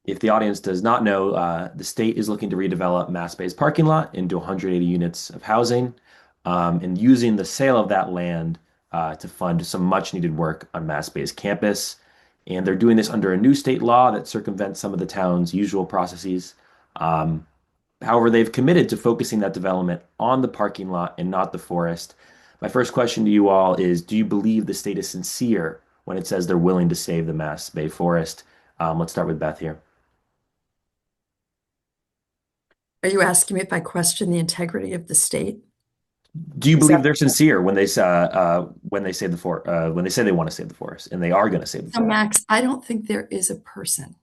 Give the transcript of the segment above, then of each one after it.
If the audience does not know, the state is looking to redevelop MassBay's parking lot into 180 units of housing, and using the sale of that land to fund some much needed work on MassBay's campus. And they're doing this under a new state law that circumvents some of the town's usual processes. Um, However, they've committed to focusing that development on the parking lot and not the forest. My first question to you all is, do you believe the state is sincere when it says they're willing to save the Mass Bay Forest? Let's start with Beth here. Are you asking me if I question the integrity of the state? Do you Is believe that they're sincere when they say when they say they want to save the forest and they are going to save the so, forest? Max? I don't think there is a person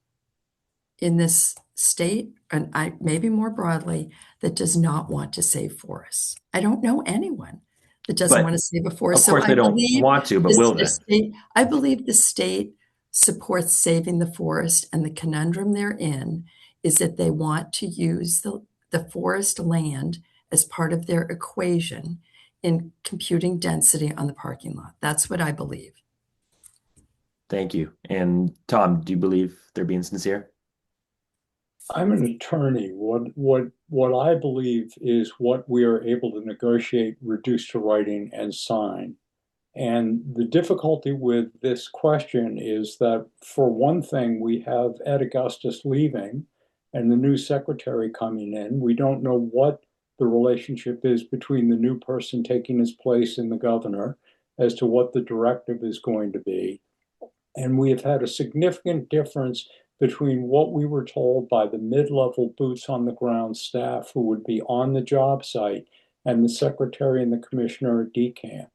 in this state, and I maybe more broadly, that does not want to save forests. I don't know anyone that doesn't want But to save a of forest. So course they don't want to, but will they? I believe the state supports saving the forest, and the conundrum they're in is that they want to use the forest land as part of their equation in computing density on the parking lot. That's what I believe. Thank you. And Tom, do you believe they're being sincere? I'm an attorney. What I believe is what we are able to negotiate, reduce to writing, and sign. And the difficulty with this question is that, for one thing, we have Ed Augustus leaving and the new secretary coming in. We don't know what the relationship is between the new person taking his place and the governor as to what the directive is going to be. And we have had a significant difference between what we were told by the mid-level boots on the ground staff who would be on the job site and the secretary and the commissioner at DCAM.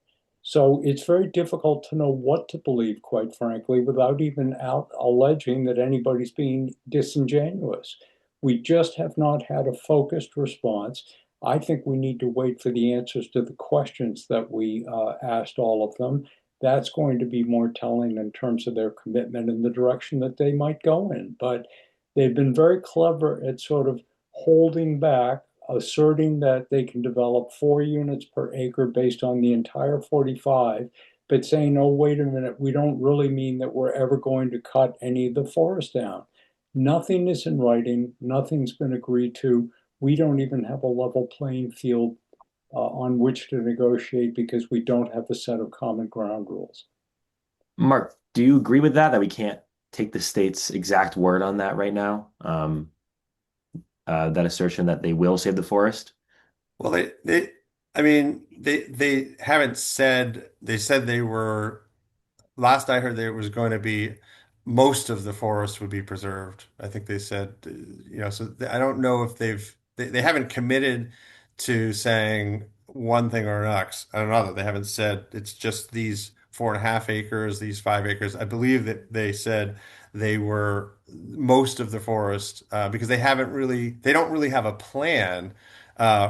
So it's very difficult to know what to believe, quite frankly, without even out alleging that anybody's being disingenuous. We just have not had a focused response. I think we need to wait for the answers to the questions that we asked all of them. That's going to be more telling in terms of their commitment and the direction that they might go in. But they've been very clever at sort of holding back, asserting that they can develop 4 units per acre based on the entire 45, but saying, oh, wait a minute, we don't really mean that we're ever going to cut any of the forest down. Nothing is in writing, nothing's been agreed to. We don't even have a level playing field on which to negotiate because we don't have a set of common ground rules. Mark, do you agree with that we can't take the state's exact word on that right now? That assertion that they will save the forest? Well, I mean, they haven't said, they said they were, last I heard there was going to be most of the forest would be preserved. I think they said, so I don't know if they haven't committed to saying one thing or another. They haven't said it's just these 4.5 acres, these 5 acres. I believe that they said they were most of the forest because they don't really have a plan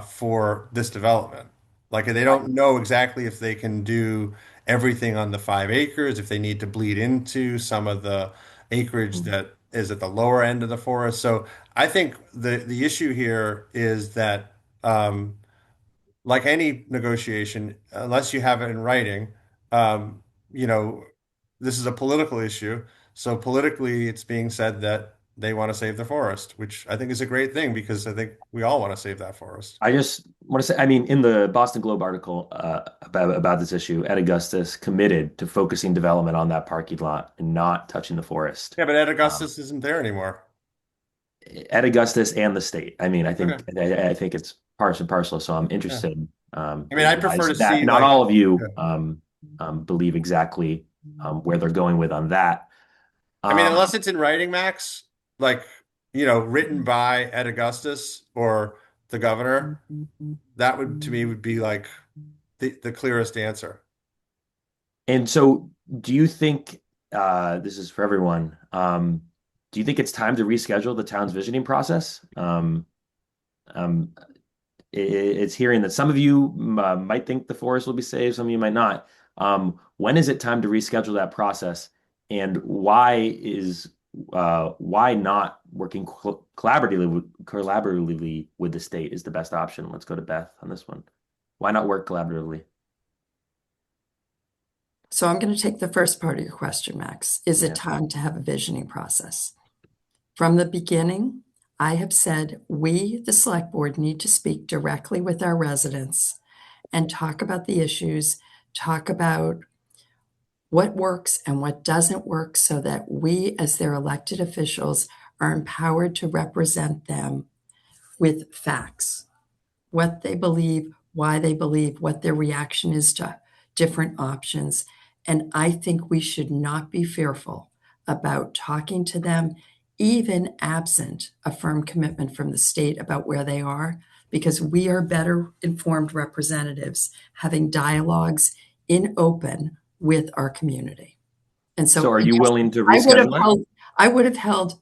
for this development. Like they don't know exactly if they can do everything on the 5 acres, if they need to bleed into some of the acreage that is at the lower end of the forest. So I think the issue here is that like any negotiation, unless you have it in writing, um, you know, this is a political issue. So politically, it's being said that they want to save the forest, which I think is a great thing because I think we all want to save that forest. I just want to say, I mean, in the Boston Globe article about this issue, Ed Augustus committed to focusing development on that parking lot and not touching the forest. Yeah, but Ed Um, Augustus isn't there anymore. Ed Augustus and the state. I mean, Okay. I think it's parts and parcel. So I'm Yeah. interested I mean, in I prefer why to that see not like, all of yeah. you believe exactly where they're going with on that. I mean, Um, unless it's in writing, Max, like, written by Ed Augustus or the governor, that would to me would be like the clearest answer. and so, do you think this is for everyone? Do you think it's time to reschedule the town's visioning process? Um, it's hearing that some of you might think the forest will be saved, some of you might not. When is it time to reschedule that process, and why not working collaboratively with the state is the best option? Let's go to Beth on this one. Why not work collaboratively? So I'm going to take the first part of your question, Max. Is it Yeah. time to have a visioning process? From the beginning, I have said we, the select board, need to speak directly with our residents and talk about the issues, talk about what works and what doesn't work so that we, as their elected officials, are empowered to represent them with facts, what they believe, why they believe, what their reaction is to different options. And I think we should not be fearful about talking to them, even absent a firm commitment from the state about where they are, because we are better informed representatives having dialogues in open with our community. And So so, are you yes, willing to I would have reschedule it? held, I would have held,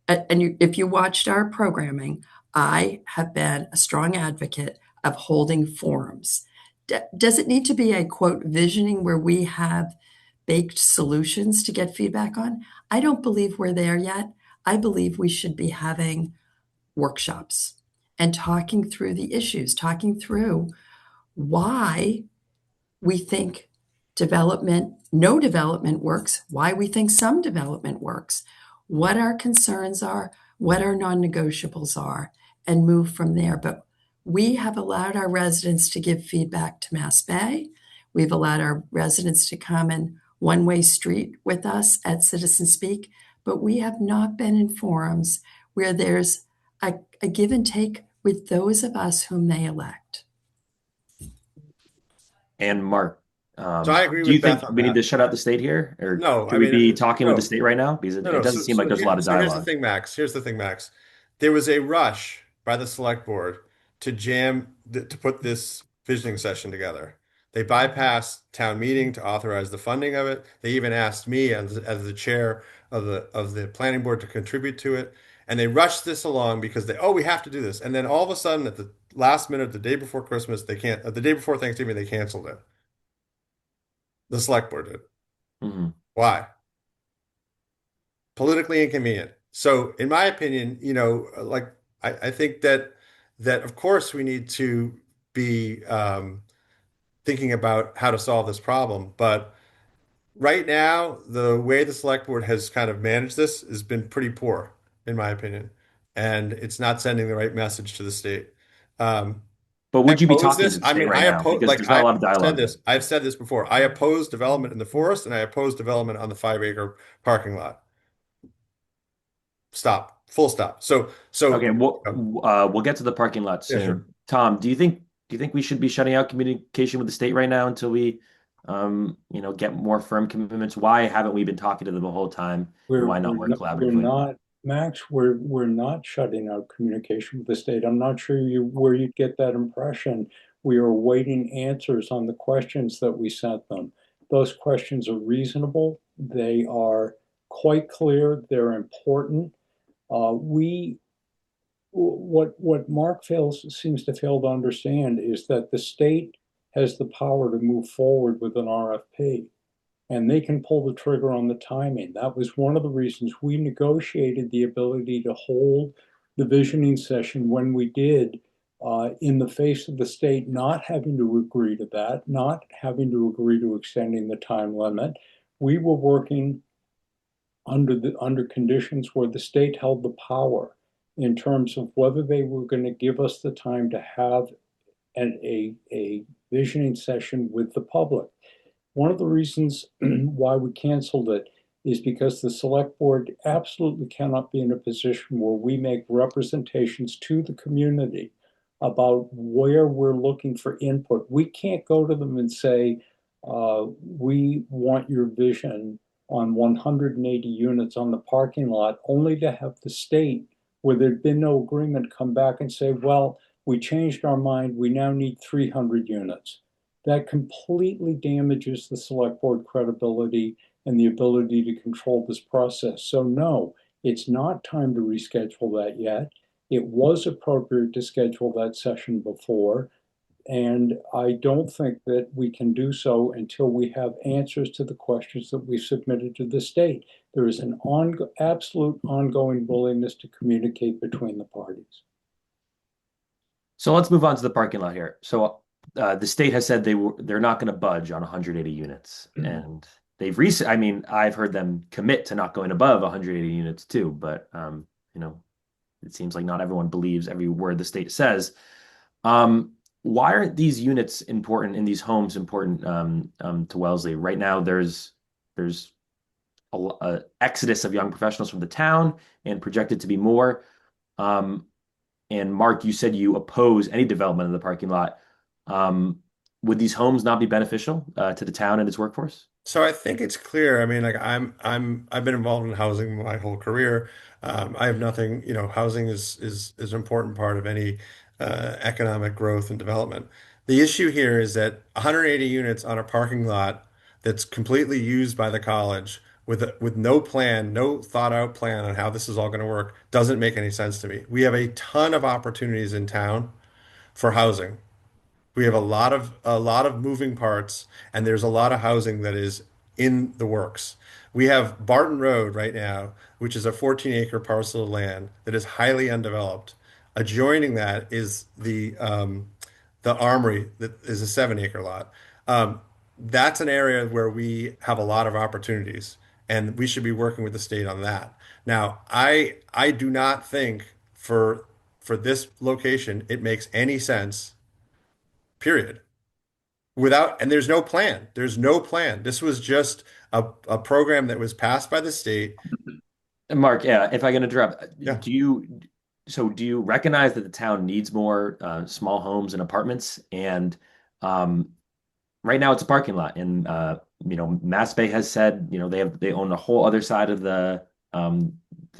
if you watched our programming, I have been a strong advocate of holding forums. Does it need to be a quote visioning where we have baked solutions to get feedback on? I don't believe we're there yet. I believe we should be having workshops and talking through the issues, talking through why we think no development works, why we think some development works, what our concerns are, what our non-negotiables are, and move from there. But we have allowed our residents to give feedback to MassBay. We've allowed our residents to come in one-way street with us at Citizen Speak, but we have not been in forums where there's a give and take with those of us whom they elect. And Mark, So I agree do you with Beth think on we need to that. shut out the state here, or No, should I we mean, be talking with the no, state right now? Because no, it no. doesn't So, seem like there's a lot of here's the dialogue. thing, Max. Here's the thing, Max. There was a rush by the select board to to put this visioning session together. They bypassed town meeting to authorize the funding of it. They even asked me as the chair of the planning board to contribute to it. And they rushed this along because we have to do this. And then all of a sudden, at the last minute, the day before Christmas, the day before Thanksgiving, they canceled it. The select board did. Mhm. Why? Politically inconvenient. So, in my opinion, like I think that of course we need to be thinking about how to solve this problem. But right now, the way the select board has kind of managed this has been pretty poor, in my opinion, and it's not sending the right message to the state. Um, But I would you be oppose talking to this. the I state mean, right now? Because there's not a lot of dialogue here. I've said this before. I oppose development in the forest, and I oppose development on the 5 acre parking lot. Stop. Full stop. Okay, we'll get to the parking lot Yeah, sure. soon. Tom, do you think we should be shutting out communication with the state right now until we get more firm commitments? Why haven't we been talking to them the whole time? And why not work We're collaboratively? not, Max, we're not shutting out communication with the state. I'm not sure where you'd get that impression. We are awaiting answers on the questions that we sent them. Those questions are reasonable. They are quite clear. They're important. We what Mark seems to fail to understand is that the state has the power to move forward with an RFP, and they can pull the trigger on the timing. That was one of the reasons we negotiated the ability to hold the visioning session when we did, in the face of the state not having to agree to that, not having to agree to extending the time limit. We were working under conditions where the state held the power in terms of whether they were going to give us the time to have a visioning session with the public. One of the reasons why we canceled it is because the select board absolutely cannot be in a position where we make representations to the community about where we're looking for input. We can't go to them and say, we want your vision on 180 units on the parking lot, only to have the state, where there'd been no agreement, come back and say, well, we changed our mind, we now need 300 units. That completely damages the select board credibility and the ability to control this process. So no, it's not time to reschedule that yet. It was appropriate to schedule that session before, and I don't think that we can do so until we have answers to the questions that we submitted to the state. There is an absolute ongoing willingness to communicate between the parties. So let's move on to the parking lot here. So the state has said they're not going to budge on 180 units, and I mean, I've heard them commit to not going above 180 units too, but you know, it seems like not everyone believes every word the state says. Why aren't these units important in these homes important to Wellesley? Right now, there's a exodus of young professionals from the town and projected to be more. Um, and Mark, you said you oppose any development of the parking lot. Um, would these homes not be beneficial to the town and its workforce? So I think it's clear. I mean, like I've been involved in housing my whole career. I have nothing, housing is an important part of any economic growth and development. The issue here is that 180 units on a parking lot that's completely used by the college with no plan, no thought out plan on how this is all going to work doesn't make any sense to me. We have a ton of opportunities in town for housing. We have a lot of moving parts, and there's a lot of housing that is in the works. We have Barton Road right now, which is a 14-acre parcel of land that is highly undeveloped. Adjoining that is the Armory that is a 7-acre lot. Um, that's an area where we have a lot of opportunities, and we should be working with the state on that. Now, I do not think for this location it makes any sense, period. And there's no plan. There's no plan. This was just a program that was passed by the state. And Mark, yeah, if I can interrupt, Yeah. do you recognize that the town needs more small homes and apartments? And um, right now it's a parking lot, and MassBay has said, they own the whole other side of the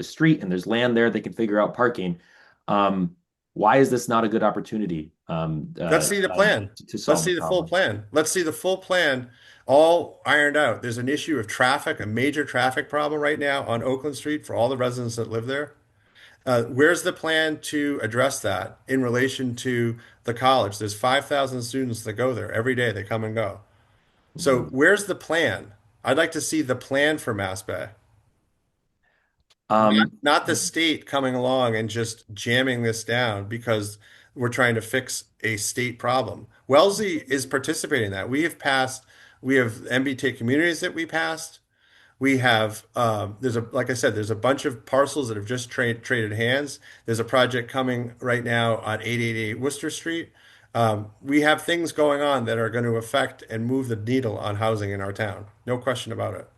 street, and there's land there they can figure out parking. Um, why is this not a good opportunity Let's see the plan. to Let's solve the see the full problem? plan. Let's see the full plan all ironed out. There's an issue of traffic, a major traffic problem right now on Oakland Street for all the residents that live there. Where's the plan to address that in relation to the college? There's 5,000 students that go there every day. They come and go. So Mhm. where's the plan? I'd like to see the plan for Mass Bay. Not, Um, not the state coming along and just jamming this down because we're trying to fix a state problem. Wellesley is participating in that. We have MBTA communities that we passed. We have, like I said, there's a bunch of parcels that have just traded hands. There's a project coming right now on 888 Worcester Street. We have things going on that are going to affect and move the needle on housing in our town. No question about it.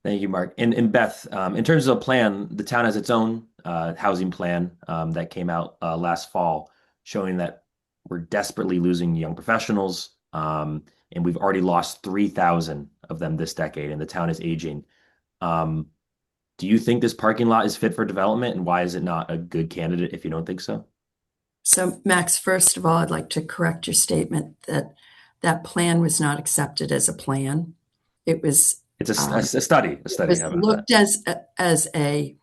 Thank you, Mark. And Beth, in terms of a plan, the town has its own housing plan that came out last fall, showing that we're desperately losing young professionals, and we've already lost 3,000 of them this decade, and the town is aging. Um, do you think this parking lot is fit for development, and why is it not a good candidate if you don't think so? So, Max, first of all, I'd like to correct your statement that that plan was not accepted as a plan. It was It's a study, a it study. was How about that? looked as a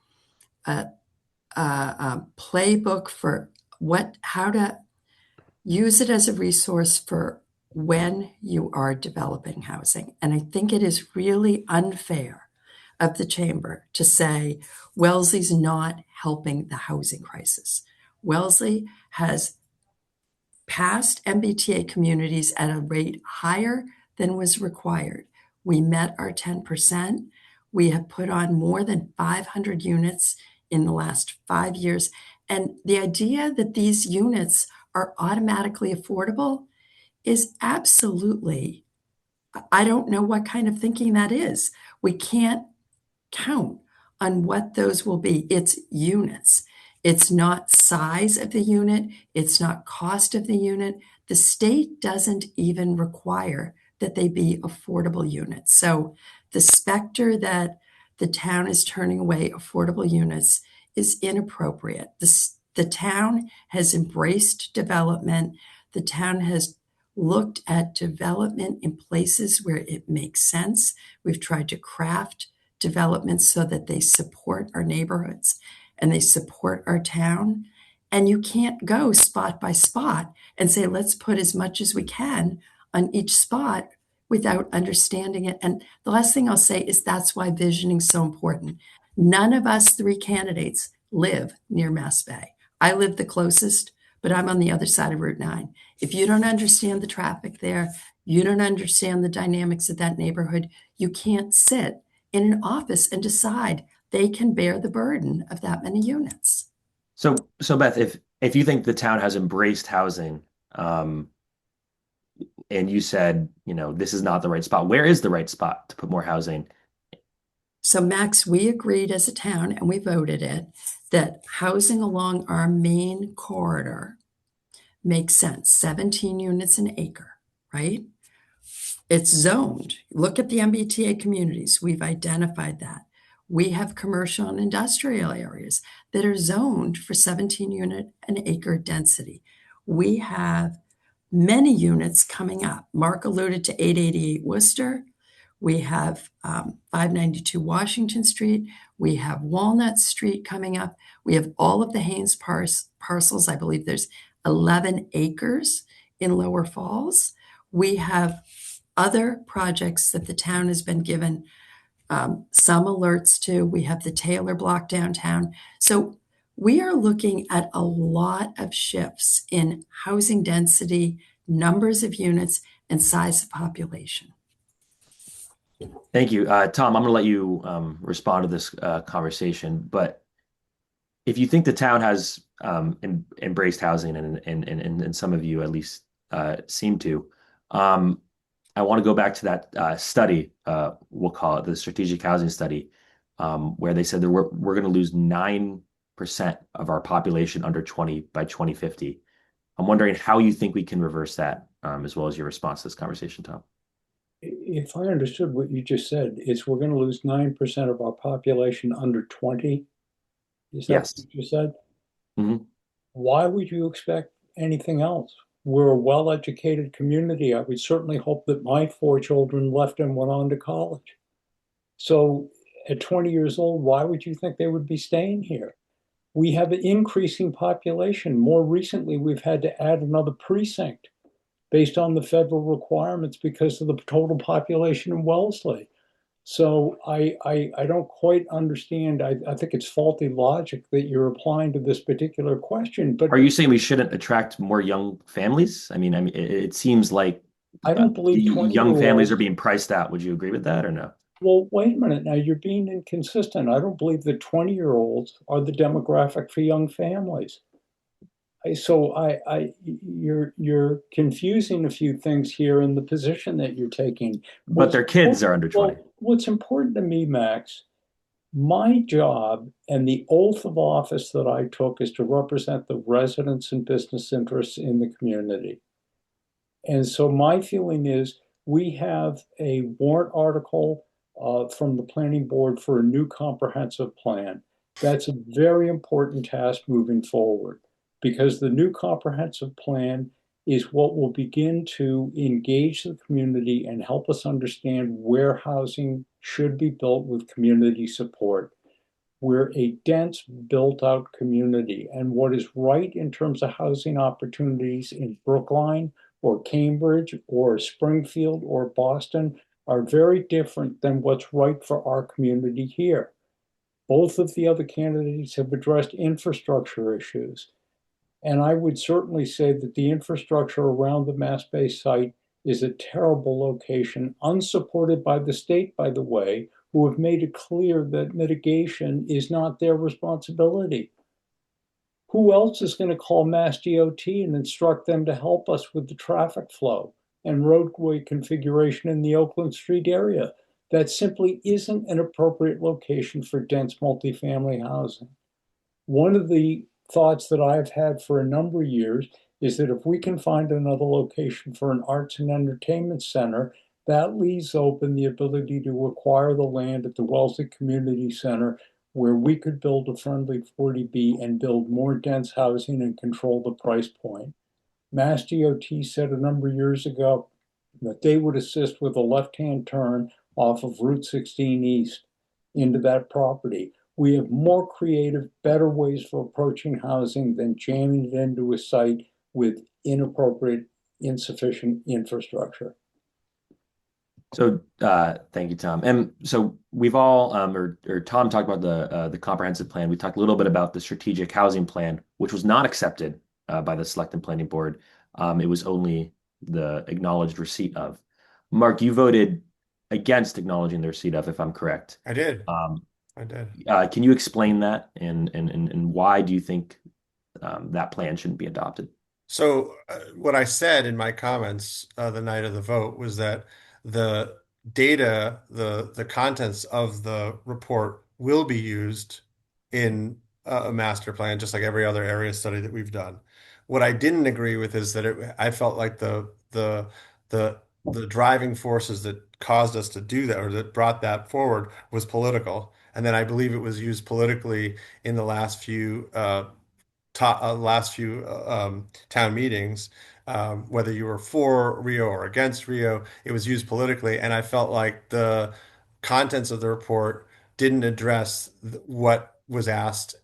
playbook for how to use it as a resource for when you are developing housing. And I think it is really unfair of the chamber to say Wellesley's not helping the housing crisis. Wellesley has passed MBTA communities at a rate higher than was required. We met our 10%. We have put on more than 500 units in the last 5 years. And the idea that these units are automatically affordable is absolutely, I don't know what kind of thinking that is. We can't count on what those will be. It's units. It's not size of the unit. It's not cost of the unit. The state doesn't even require that they be affordable units. So the specter that the town is turning away affordable units is inappropriate. The town has embraced development. The town has looked at development in places where it makes sense. We've tried to craft developments so that they support our neighborhoods and they support our town. And you can't go spot by spot and say, let's put as much as we can on each spot without understanding it. And the last thing I'll say is that's why visioning is so important. None of us three candidates live near MassBay. I live the closest, but I'm on the other side of Route 9. If you don't understand the traffic there, you don't understand the dynamics of that neighborhood, You can't sit in an office and decide they can bear the burden of that many units. So Beth, if you think the town has embraced housing, um, and you said, this is not the right spot, where is the right spot to put more housing? So, Max, we agreed as a town and we voted it that housing along our main corridor makes sense, 17 units an acre, right? It's zoned. Look at the MBTA communities. We've identified that. We have commercial and industrial areas that are zoned for 17 unit an acre density. We have many units coming up. Mark alluded to 888 Worcester. We have 592 Washington Street. We have Walnut Street coming up. We have all of the Haynes parcels. I believe there's 11 acres in Lower Falls. We have other projects that the town has been given some alerts to. We have the Taylor Block downtown. So we are looking at a lot of shifts in housing density, numbers of units, and size of population. Thank you. Tom, I'm going to let you respond to this conversation, but if you think the town has embraced housing, and some of you at least seem to, I want to go back to that study, we'll call it the strategic housing study, where they said that we're going to lose 9% of our population under 20 by 2050. I'm wondering how you think we can reverse that, as well as your response to this conversation, Tom. If I understood what you just said, it's we're going to lose 9% of our population under 20. Is that Yes. what you just said? Mm-hmm. Why would you expect anything else? We're a well-educated community. I would certainly hope that my 4 children left and went on to college. So at 20 years old, why would you think they would be staying here? We have an increasing population. More recently, we've had to add another precinct based on the federal requirements because of the total population in Wellesley. So I don't quite understand. I think it's faulty logic that you're applying to this particular question. But Are you saying we shouldn't attract more young families? I mean, it seems like I don't believe young families 20-year-olds. are being priced out. Would you agree with that or no? Well, wait a minute. Now you're being inconsistent. I don't believe that 20-year-olds are the demographic for young families. You're confusing a few things here in the position that you're taking. But their kids are under 20. What's important to me, Max, my job and the oath of office that I took is to represent the residents and business interests in the community. And so my feeling is we have a warrant article from the planning board for a new comprehensive plan. That's a very important task moving forward because the new comprehensive plan is what will begin to engage the community and help us understand where housing should be built with community support. We're a dense, built out community, and what is right in terms of housing opportunities in Brookline or Cambridge or Springfield or Boston are very different than what's right for our community here. Both of the other candidates have addressed infrastructure issues. And I would certainly say that the infrastructure around the MassBay site is a terrible location, unsupported by the state, by the way, who have made it clear that mitigation is not their responsibility. Who else is going to call Mass DOT and instruct them to help us with the traffic flow and roadway configuration in the Oakland Street area? That simply isn't an appropriate location for dense multifamily housing. One of the thoughts that I've had for a number of years is that if we can find another location for an arts and entertainment center, that leaves open the ability to acquire the land at the Wellesley Community Center where we could build a friendly 40B and build more dense housing and control the price point. Mass DOT said a number of years ago that they would assist with a left-hand turn off of Route 16 East into that property. We have more creative, better ways for approaching housing than jamming it into a site with inappropriate, insufficient infrastructure. So thank you, Tom. And so we've all, or Tom talked about the comprehensive plan. We talked a little bit about the strategic housing plan, which was not accepted by the Select and Planning Board. It was only the acknowledged receipt of. Mark, you voted against acknowledging the receipt of, if I'm correct. I did. Um, I did. can you explain that and why do you think that plan shouldn't be adopted? So, what I said in my comments the night of the vote was that the data, the contents of the report will be used in a master plan, just like every other area study that we've done. What I didn't agree with is that I felt like the driving forces that caused us to do that or that brought that forward was political, and then I believe it was used politically in the last few town meetings, whether you were for Rio or against Rio, it was used politically. And I felt like the contents of the report didn't address what was asked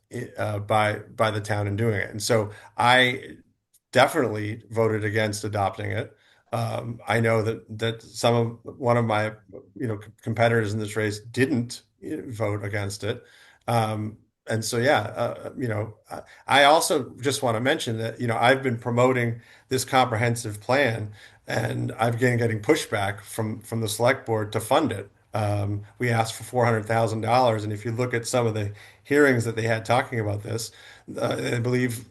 by the town in doing it. And so I definitely voted against adopting it. I know that one of my competitors in this race didn't vote against it. And so yeah, I also just want to mention that I've been promoting this comprehensive plan, and I've been getting pushback from the select board to fund it. We asked for $400,000, and if you look at some of the hearings that they had talking about this, I believe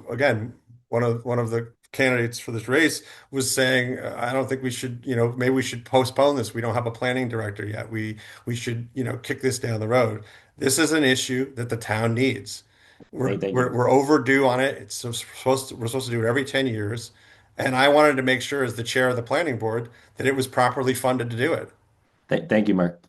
again one of the candidates for this race was saying, I don't think we should, maybe we should postpone this. We don't have a planning director yet. We should, kick this down the road. This is an issue that the town needs. We're Thank we're, you. we're overdue on it. We're supposed to do it every 10 years. And I wanted to make sure as the chair of the planning board that it was properly funded to do it. Thank you, Mark.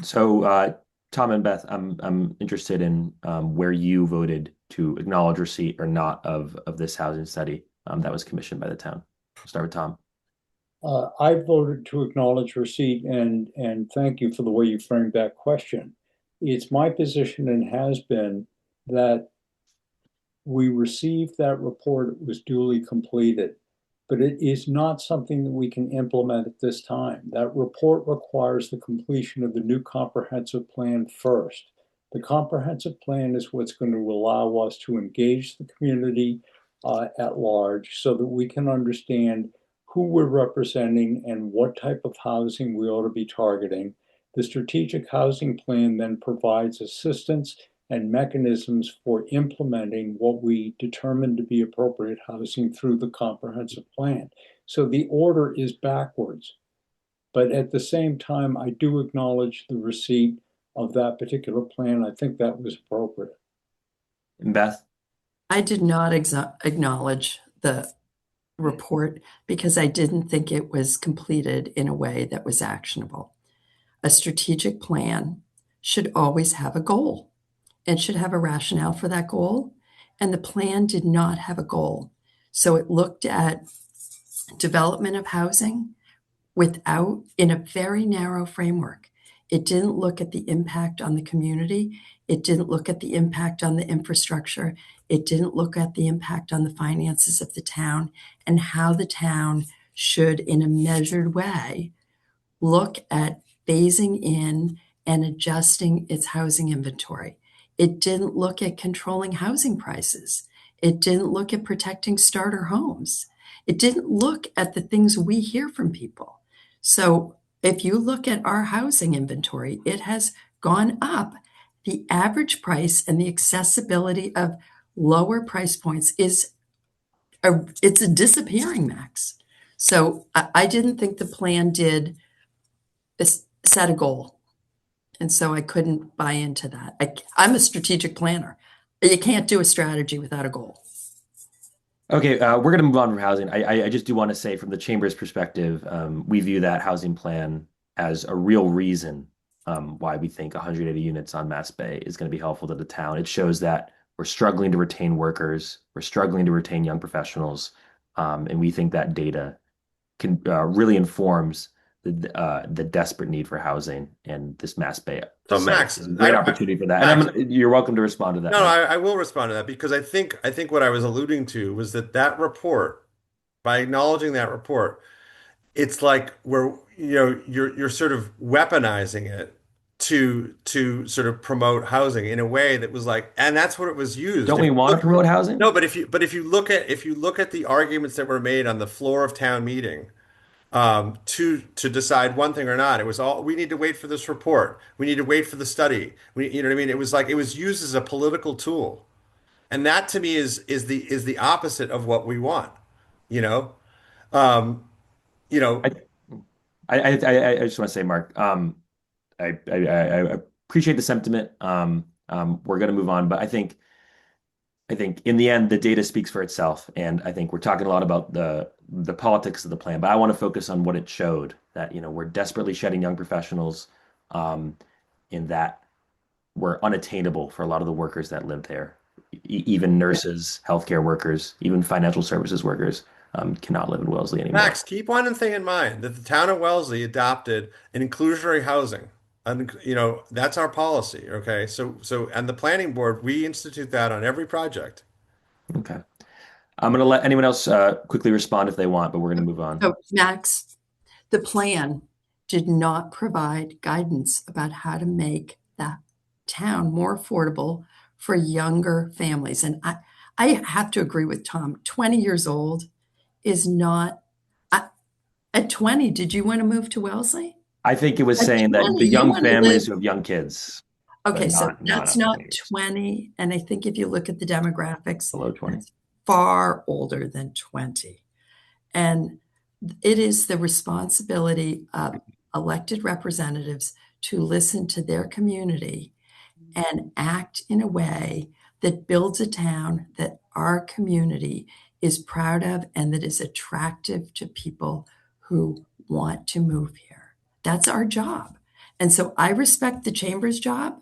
So, Tom and Beth, I'm interested in where you voted to acknowledge receipt or not of this housing study that was commissioned by the town. We'll start with Tom. I voted to acknowledge receipt and thank you for the way you framed that question. It's my position and has been that we received that report, it was duly completed, but it is not something that we can implement at this time. That report requires the completion of the new comprehensive plan first. The comprehensive plan is what's going to allow us to engage the community at large so that we can understand who we're representing and what type of housing we ought to be targeting. The strategic housing plan then provides assistance and mechanisms for implementing what we determine to be appropriate housing through the comprehensive plan. So the order is backwards. But at the same time, I do acknowledge the receipt of that particular plan. I think that was appropriate. And Beth? I did not acknowledge the report because I didn't think it was completed in a way that was actionable. A strategic plan should always have a goal and should have a rationale for that goal. And the plan did not have a goal. So it looked at development of housing without, in a very narrow framework. It didn't look at the impact on the community. It didn't look at the impact on the infrastructure. It didn't look at the impact on the finances of the town and how the town should, in a measured way, look at phasing in and adjusting its housing inventory. It didn't look at controlling housing prices. It didn't look at protecting starter homes. It didn't look at the things we hear from people. So if you look at our housing inventory, it has gone up. The average price and the accessibility of lower price points it's a disappearing, Max. So I didn't think the plan did set a goal. And so I couldn't buy into that. I'm a strategic planner. You can't do a strategy without a goal. Okay, we're going to move on from housing. I just do want to say, from the chamber's perspective, we view that housing plan as a real reason why we think 180 units on MassBay is going to be helpful to the town. It shows that we're struggling to retain workers, we're struggling to retain young professionals, and we think that data can really informs the desperate need for housing, and this MassBay So site Max, is a great opportunity for that. Max, And you're welcome to respond to that, no, no, Mike. I will respond to that because I think what I was alluding to was that report, by acknowledging that report, it's like you're sort of weaponizing it to sort of promote housing in a way that was like, and that's what it was used. Don't If we you want to look, promote housing? no, but if you look at the arguments that were made on the floor of town meeting, to decide one thing or not. It was all we need to wait for this report. We need to wait for the study. You know what I mean? It was like it was used as a political tool, and that to me is the opposite of what we want. You know, um, you know, I I just want to say, Mark, I appreciate the sentiment. We're going to move on, but I think in the end, the data speaks for itself. And I think we're talking a lot about the politics of the plan, but I want to focus on what it showed that, we're desperately shedding young professionals, in that we're unattainable for a lot of the workers that live there. Even nurses, healthcare workers, even financial services workers, cannot live in Wellesley anymore. Max, keep one thing in mind that the town of Wellesley adopted an inclusionary housing. And that's our policy. Okay. And the planning board, we institute that on every project. Okay. I'm going to let anyone else quickly respond if they want, but we're going to move on. So, Max, the plan did not provide guidance about how to make that town more affordable for younger families. And I have to agree with Tom. 20 years old is not, at 20, did you want to move to Wellesley? I think it was At saying that 20, the you young want to live. families who have young kids, but Okay, so not that's up to not 20 years, 20. And I think if you look at the demographics, below 20. that's far older than 20. And it is the responsibility of elected representatives to listen to their community and act in a way that builds a town that our community is proud of and that is attractive to people who want to move here. That's our job. And so I respect the chamber's job,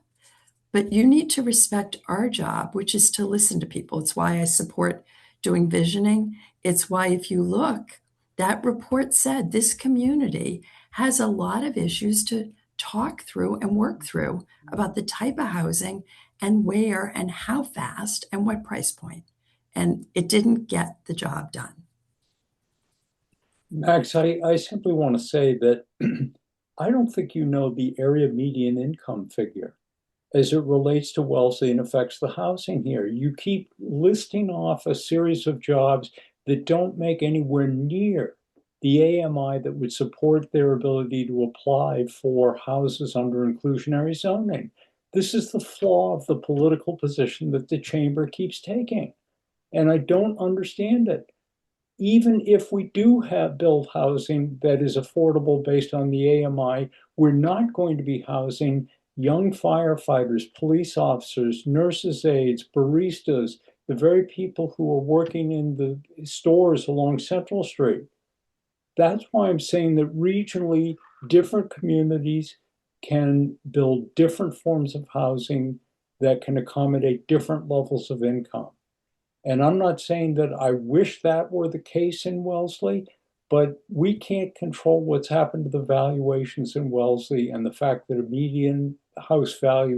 but you need to respect our job, which is to listen to people. It's why I support doing visioning. It's why, if you look, that report said this community has a lot of issues to talk through and work through about the type of housing and where and how fast and what price point. And it didn't get the job done. Max, I simply want to say that I don't think you know the area median income figure as it relates to Wellesley and affects the housing here. You keep listing off a series of jobs that don't make anywhere near the AMI that would support their ability to apply for houses under inclusionary zoning. This is the flaw of the political position that the chamber keeps taking. And I don't understand it. Even if we do have build housing that is affordable based on the AMI, we're not going to be housing young firefighters, police officers, nurses' aides, baristas, the very people who are working in the stores along Central Street. That's why I'm saying that regionally, different communities can build different forms of housing that can accommodate different levels of income. And I'm not saying that I wish that were the case in Wellesley, but we can't control what's happened to the valuations in Wellesley and the fact that a median house value